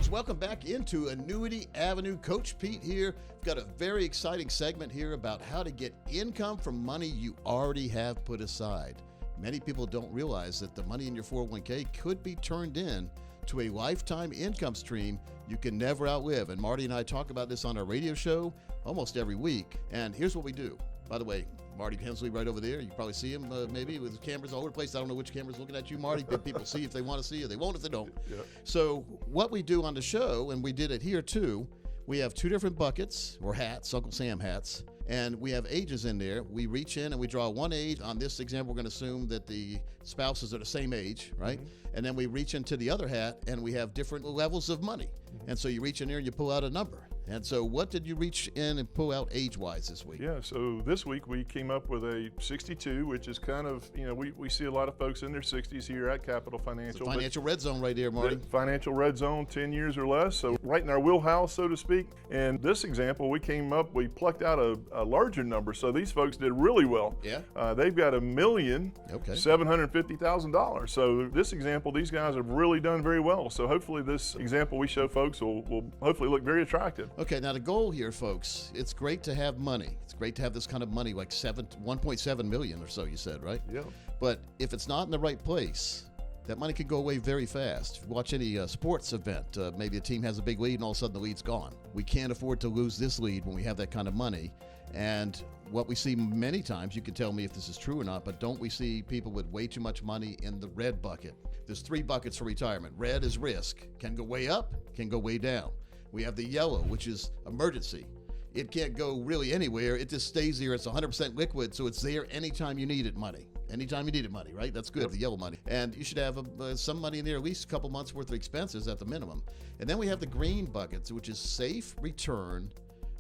folks, welcome back into Annuity Avenue. Coach Pete here. We've got a very exciting segment here about how to get income from money you already have put aside. Many people don't realize that the money in your 401k could be turned in to a lifetime income stream you can never outlive. And Marty and I talk about this on our radio show almost every week. And here's what we do. By the way, Marty Hensley right over there. You probably see him maybe with cameras all over the place. I don't know which camera's looking at you, Marty. People see if they want to see you. They won't if they don't. Yep. So what we do on the show, and we did it here too, we have two different buckets or hats, Uncle Sam hats, and we have ages in there. We reach in and we draw one age. On this example, we're going to assume that the spouses are the same age, right? Mm-hmm. And then we reach into the other hat and we have different levels of money. Mm-hmm. And so you reach in there and you pull out a number. And so what did you reach in and pull out age-wise this week? Yeah, so this week we came up with a 62, which is kind of, we see a lot of folks in their 60s here at Capital Financial. It's financial red zone right there, Marty. Financial red zone, 10 years or less, so right in our wheelhouse, so to speak. And this example, we plucked out a larger number, so these folks did really well. Yeah. They've got $1,750,000. So this example, these guys have really done very well. So hopefully this example we show folks will hopefully look very attractive. Okay, now the goal here, folks, it's great to have money. It's great to have this kind of money, like 1.7 million or so, you said, right? Yeah. But if it's not in the right place, that money could go away very fast. If you watch any sports event, maybe a team has a big lead and all of a sudden the lead's gone. We can't afford to lose this lead when we have that kind of money. And what we see many times, you can tell me if this is true or not, but don't we see people with way too much money in the red bucket? There's three buckets for retirement. Red is risk, can go way up, can go way down. We have the yellow, which is emergency. It can't go really anywhere. It just stays there. It's 100% liquid, so it's there anytime you need it money. Anytime you need it money, right? That's good, yep. The yellow money. And you should have some money in there, at least a couple months worth of expenses at the minimum. And then we have the green buckets, which is safe return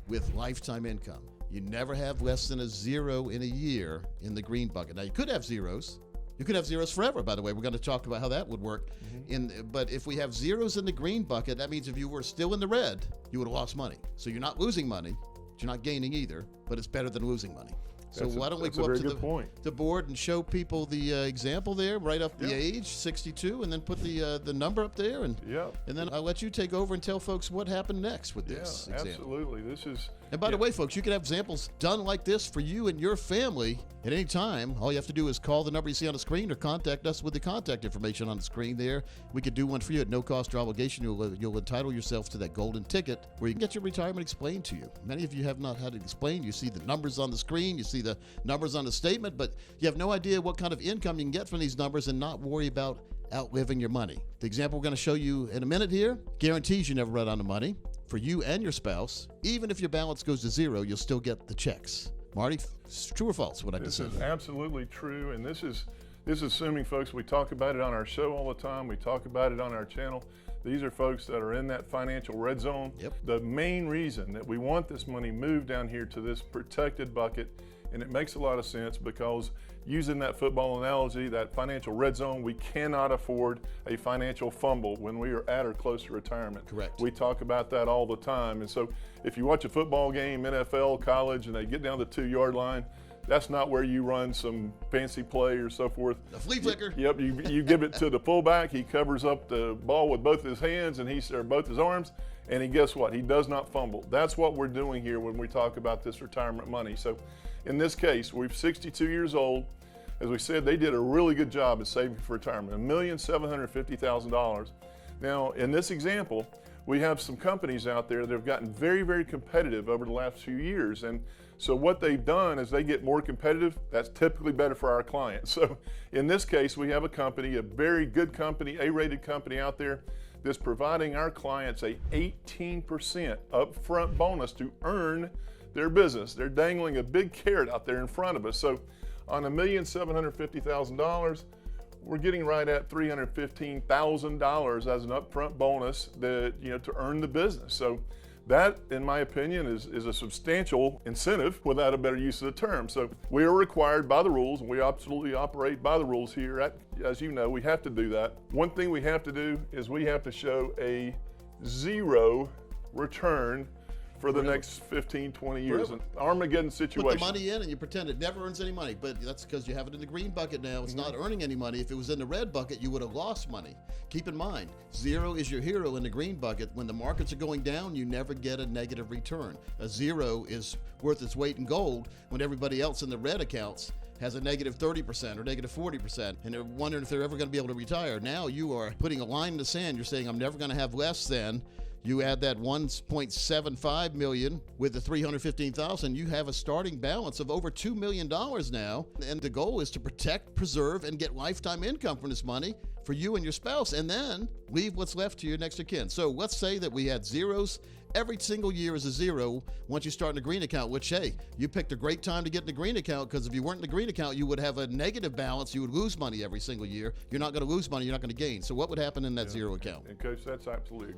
with lifetime income. You never have less than a zero in a year in the green bucket. Now, you could have zeros. You could have zeros forever, by the way. We're going to talk about how that would work. Mm-hmm. But if we have zeros in the green bucket, that means if you were still in the red, you would have lost money. So you're not losing money, but you're not gaining either, but it's better than losing money. So why don't we go up to the board and show people the example there, right up the age, 62, and then put the number up there, and then I'll let you take over and tell folks what happened next with this example. Absolutely. This is. And by the way, folks, you can have examples done like this for you and your family at any time. All you have to do is call the number you see on the screen or contact us with the contact information on the screen there. We could do one for you at no cost or obligation. You'll entitle yourself to that golden ticket where you can get your retirement explained to you. Many of you have not had it explained. You see the numbers on the screen, you see the numbers on the statement, but you have no idea what kind of income you can get from these numbers and not worry about outliving your money. The example we're going to show you in a minute here guarantees you never run out of money for you and your spouse. Even if your balance goes to zero, you'll still get the checks. Marty, true or false what I just said? This is absolutely true, and this is assuming, folks, we talk about it on our show all the time. We talk about it on our channel. These are folks that are in that financial red zone. Yep. The main reason that we want this money moved down here to this protected bucket, and it makes a lot of sense because using that football analogy, that financial red zone, we cannot afford a financial fumble when we are at or close to retirement. Correct. We talk about that all the time. And so if you watch a football game, NFL, college, and they get down the 2-yard line, that's not where you run some fancy play or so forth. The flea flicker. Yep, you give it to the fullback. He covers up the ball with both his hands or both his arms, and guess what? He does not fumble. That's what we're doing here when we talk about this retirement money. So in this case, we're 62 years old. As we said, they did a really good job at saving for retirement, $1,750,000. Now, in this example, we have some companies out there that have gotten very, very competitive over the last few years. And so what they've done is they get more competitive. That's typically better for our clients. So in this case, we have a company, a very good company, A-rated company out there that's providing our clients a 18% upfront bonus to earn their business. They're dangling a big carrot out there in front of us. So on $1,750,000, we're getting right at $315,000 as an upfront bonus that, to earn the business. So that, in my opinion, is a substantial incentive without a better use of the term. So we are required by the rules, and we absolutely operate by the rules here. As you know, we have to do that. One thing we have to do is we have to show a zero return for the Forever. next 15, 20 years. Forever. An Armageddon situation. Put the money in and you pretend it never earns any money, but that's because you have it in the green bucket now. It's not earning any money. If it was in the red bucket, you would have lost money. Keep in mind, zero is your hero in the green bucket. When the markets are going down, you never get a negative return. A zero is worth its weight in gold when everybody else in the red accounts has a negative 30% or negative 40%, and they're wondering if they're ever going to be able to retire. Now you are putting a line in the sand. You're saying, I'm never going to have less than. You add that 1.75 million with the 315,000, you have a starting balance of over $2 million now. And the goal is to protect, preserve, and get lifetime income from this money for you and your spouse, and then leave what's left to your next of kin. So let's say that we had zeros. Every single year is a zero once you start in a green account, which, hey, you picked a great time to get in the green account, because if you weren't in the green account, you would have a negative balance. You would lose money every single year. You're not going to lose money. You're not going to gain. So what would happen in that zero account? And Coach, that's absolutely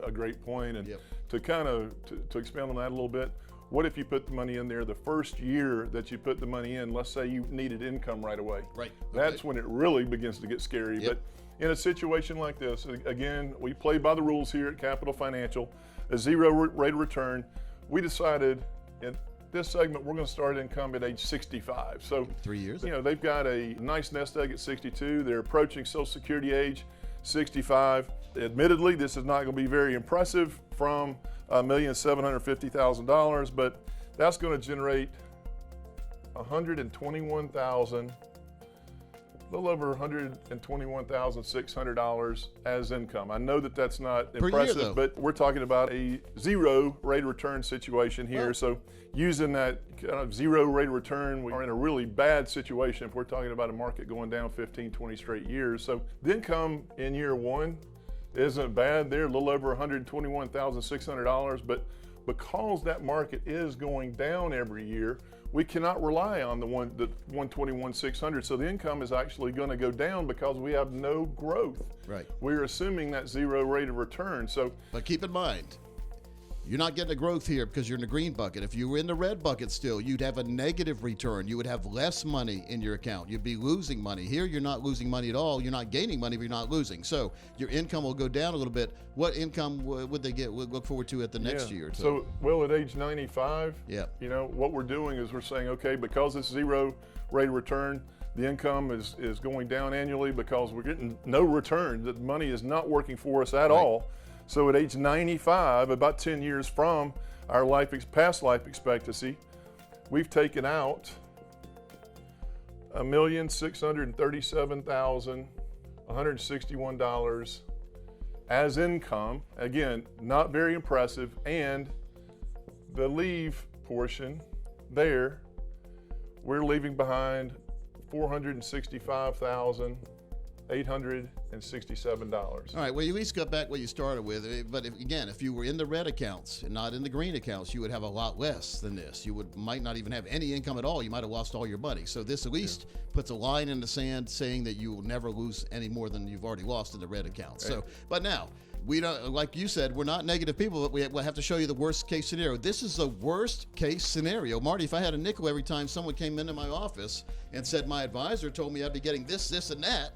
a great point. And to kind of to expand on that a little bit, what if you put the money in there the first year that you put the money in? Let's say you needed income right away. Right. That's when it really begins to get scary. But in a situation like this, again, we play by the rules here at Capital Financial, a zero rate of return. We decided in this segment we're going to start income at age 65. So 3 years. You know, they've got a nice nest egg at 62. They're approaching Social Security age, 65. Admittedly, this is not going to be very impressive from $1,750,000, but that's going to generate $121,000. A little over $121,600 as income. I know that that's not impressive, but we're talking about a zero rate of return situation here. So using that kind of zero rate of return, we are in a really bad situation if we're talking about a market going down 15, 20 straight years. So the income in year one isn't bad. They're a little over $121,600, but because that market is going down every year, we cannot rely on the 121,600. So the income is actually going to go down because we have no growth. Right. We're assuming that zero rate of return. So, but keep in mind, you're not getting a growth here because you're in the green bucket. If you were in the red bucket still, you'd have a negative return. You would have less money in your account. You'd be losing money. Here, you're not losing money at all. You're not gaining money, but you're not losing. So your income will go down a little bit. What income would they get? Would look forward to at the next year? So, well, at age 95, you know, what we're doing is we're saying, okay, because it's zero rate of return, the income is going down annually because we're getting no return. The money is not working for us at all. So at age 95, about 10 years from our past life expectancy, we've taken out $1,637,161 as income. Again, not very impressive. And the leave portion there, we're leaving behind $465,867. All right, well, you at least got back what you started with. But if you were in the red accounts and not in the green accounts, you would have a lot less than this. You might not even have any income at all. You might have lost all your money. So this at least puts a line in the sand saying that you will never lose any more than you've already lost in the red accounts. So, but now, we don't, like you said, we're not negative people, but we'll have to show you the worst case scenario. This is the worst case scenario. Marty, if I had a nickel every time someone came into my office and said my advisor told me I'd be getting this, this, and that,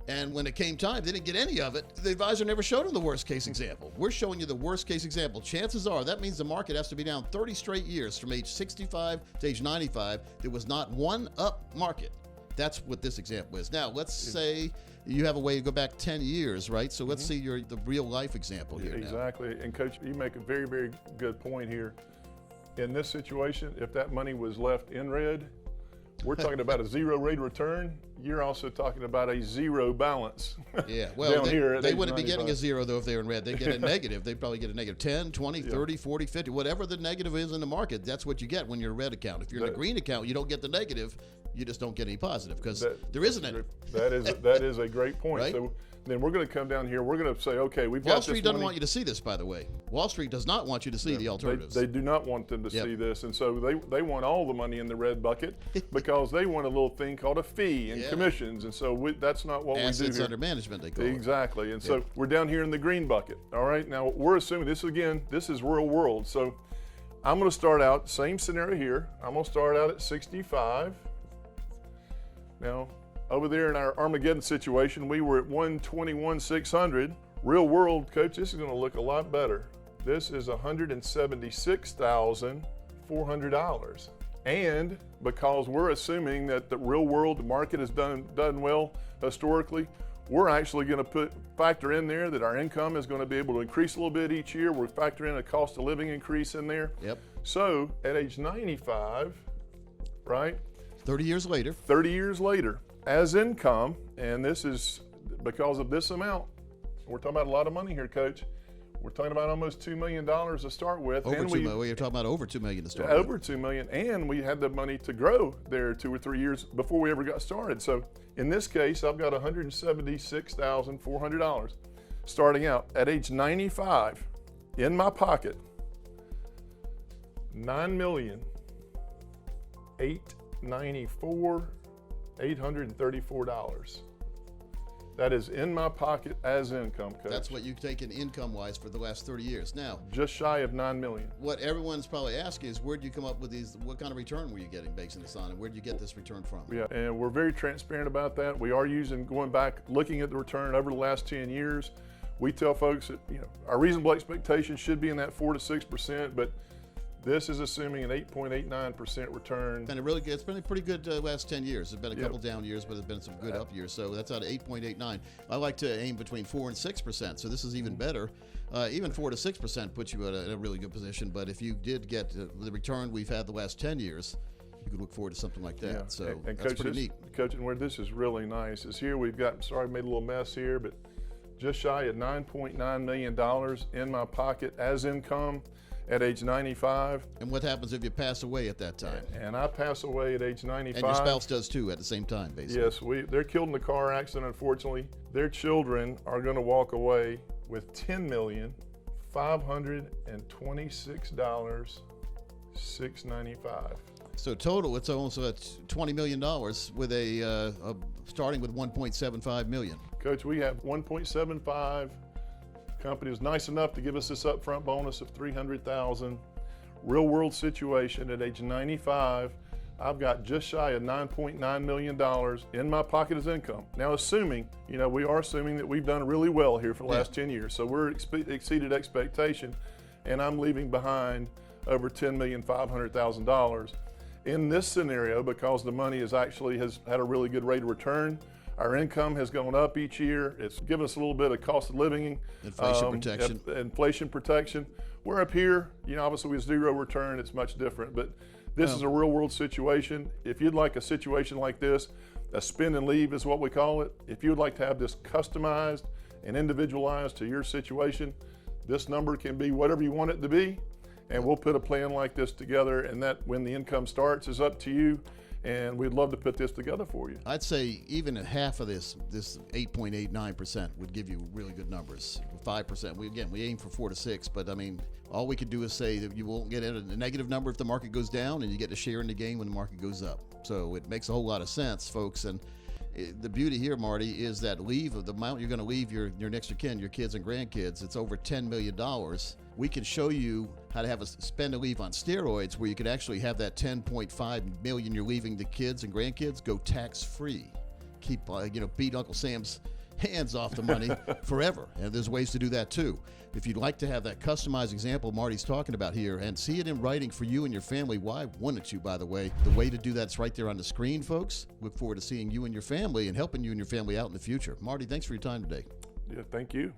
and when it came time, they didn't get any of it, the advisor never showed them the worst case example. We're showing you the worst case example. Chances are that means the market has to be down 30 straight years from age 65 to age 95. There was not one up market. That's what this example is. Now, let's say you have a way to go back 10 years, right? So let's see the real life example here. Exactly. And Coach, you make a very, very good point here. In this situation, if that money was left in red, we're talking about a zero rate of return. You're also talking about a zero balance. Yeah, well, they wouldn't be 95. getting a zero, though, if they were in red. They'd get a negative. They'd probably get a negative 10, 20, 30, 40, 50, whatever the negative is in the market. That's what you get when you're a red account. If you're in a green account, you don't get the negative. You just don't get any positive because there isn't any. That is a great point. Right? So then we're going to come down here. We're going to say, okay, we've got Wall this Street doesn't money. want you to see this, by the way. Wall Street does not want you to see the alternatives. They do not want them to see this, and so they want all the money in the red bucket because they want a little thing called a fee and commissions, and so that's not what we do here. Assets under management, they call it. Exactly, and so we're down here in the green bucket. All right, now we're assuming this is real world. So I'm going to start out same scenario here. I'm going to start out at 65. Now, over there in our Armageddon situation, we were at 121,600. Real world, Coach, this is going to look a lot better. This is $176,400. And because we're assuming that the real world market has done well historically, we're actually going to factor in there that our income is going to be able to increase a little bit each year. We're factoring in a cost of living increase in there. Yep. So at age 95, right? 30 years later. 30 years later, as income, and this is because of this amount, we're talking about a lot of money here, Coach. We're talking about almost $2 million to start with. Over $2 million. You're talking about over $2 million to start over with. $2 million, and we had the money to grow there 2 or 3 years before we ever got started. So in this case, I've got $176,400 starting out at age 95 in my pocket. $9,894,834. That is in my pocket as income, Coach. That's what you've taken income-wise for the last 30 years. Now, just shy of $9 million. What everyone's probably asking is, where did you come up with these? What kind of return were you getting based this on, and where did you get this return from? Yeah, and we're very transparent about that. We are going back, looking at the return over the last 10 years. We tell folks that our reasonable expectation should be in that 4 to 6%, but this is assuming an 8.89% return. And it's been a pretty good last 10 years. There's been a couple down years, but there's been some good up years. So that's out of 8.89. I like to aim between 4 and 6%. So this is even better. Even 4 to 6% puts you at a really good position. But if you did get the return we've had the last 10 years, you could look forward to something like that. Yeah. So and that's Coach, pretty neat. Coach, and where this is really nice is here we've got, sorry I made a little mess here, but just shy of $9.9 million in my pocket as income at age 95. And what happens if you pass away at that time? And I pass away at age 95. And your spouse does too at the same time, basically. Yes, they're killed in a car accident, unfortunately. Their children are going to walk away with $10,526,695. So total, it's almost $20 million with starting with $1.75 million. Coach, we have 1.75. Company was nice enough to give us this upfront bonus of $300,000. Real world situation at age 95, I've got just shy of $9.9 million in my pocket as income. Now, assuming, we are assuming that we've done really well here for the last 10 years. So we're exceeded expectation, and I'm leaving behind over $10,500,000. In this scenario, because the money has had a really good rate of return, our income has gone up each year. It's given us a little bit of cost of living. Inflation protection. Inflation protection. We're up here, obviously with zero return, it's much different. But this is a real world situation. If you'd like a situation like this, a spend and leave is what we call it. If you'd like to have this customized and individualized to your situation, this number can be whatever you want it to be. And we'll put a plan like this together, and that when the income starts is up to you. And we'd love to put this together for you. I'd say even half of this 8.89% would give you really good numbers. 5%. We aim for 4 to 6, but I mean, all we could do is say that you won't get a negative number if the market goes down, and you get to share in the gain when the market goes up. So it makes a whole lot of sense, folks. And the beauty here, Marty, is that the amount you're going to leave your next of kin, your kids and grandkids, it's over $10 million. We can show you how to have a spend and leave on steroids, where you could actually have that $10.5 million you're leaving the kids and grandkids go tax-free. Keep, beat Uncle Sam's hands off the money forever. And there's ways to do that too. If you'd like to have that customized example Marty's talking about here and see it in writing for you and your family, why wouldn't you, by the way? The way to do that's right there on the screen, folks. Look forward to seeing you and your family and helping you and your family out in the future. Marty, thanks for your time today. Yeah, thank you.